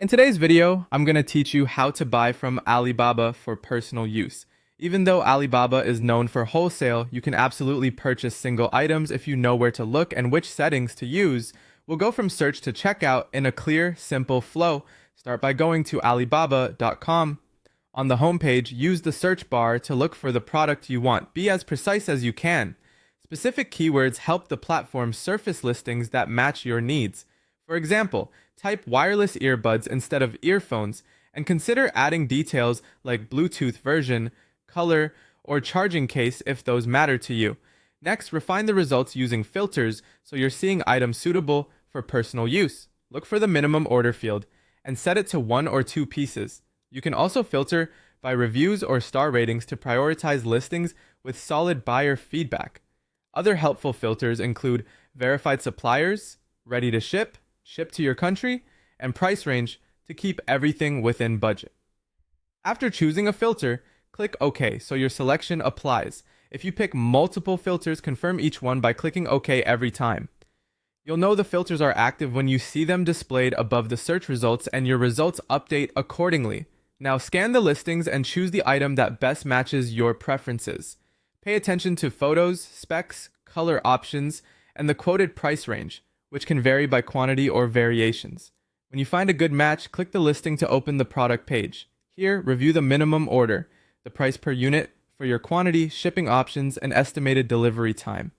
In today's video, I'm going to teach you how to buy from Alibaba for personal use. Even though Alibaba is known for wholesale, you can absolutely purchase single items if you know where to look and which settings to use. We'll go from search to checkout in a clear, simple flow. Start by going to Alibaba.com. On the homepage, use the search bar to look for the product you want. Be as precise as you can. Specific keywords help the platform surface listings that match your needs. For example, type wireless earbuds instead of earphones and consider adding details like Bluetooth version, color, or charging case if those matter to you. Next, refine the results using filters so you're seeing items suitable for personal use. Look for the minimum order field and set it to 1 or 2 pieces. You can also filter by reviews or star ratings to prioritize listings with solid buyer feedback. Other helpful filters include verified suppliers, ready to ship, ship to your country, and price range to keep everything within budget. After choosing a filter, click OK so your selection applies. If you pick multiple filters, confirm each one by clicking OK every time. You'll know the filters are active when you see them displayed above the search results and your results update accordingly. Now scan the listings and choose the item that best matches your preferences. Pay attention to photos, specs, color options, and the quoted price range, which can vary by quantity or variations. When you find a good match, click the listing to open the product page. Here, review the minimum order, the price per unit for your quantity, shipping options, and estimated delivery time.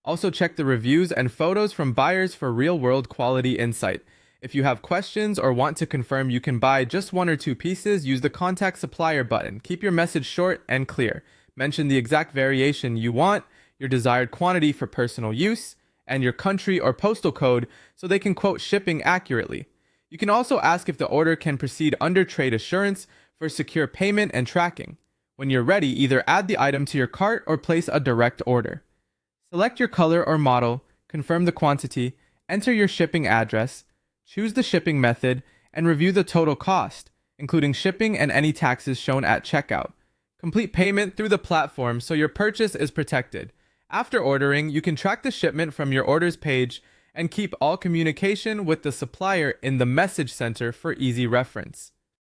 Also check the reviews and photos from buyers for real-world quality insight. If you have questions or want to confirm you can buy just 1 or 2 pieces, use the Contact Supplier button. Keep your message short and clear. Mention the exact variation you want, your desired quantity for personal use, and your country or postal code so they can quote shipping accurately. You can also ask if the order can proceed under trade assurance for secure payment and tracking. When you're ready, either add the item to your cart or place a direct order. Select your color or model, confirm the quantity, enter your shipping address, choose the shipping method, and review the total cost, including shipping and any taxes shown at checkout. Complete payment through the platform so your purchase is protected. After ordering, you can track the shipment from your orders page and keep all communication with the supplier in the message center for easy reference.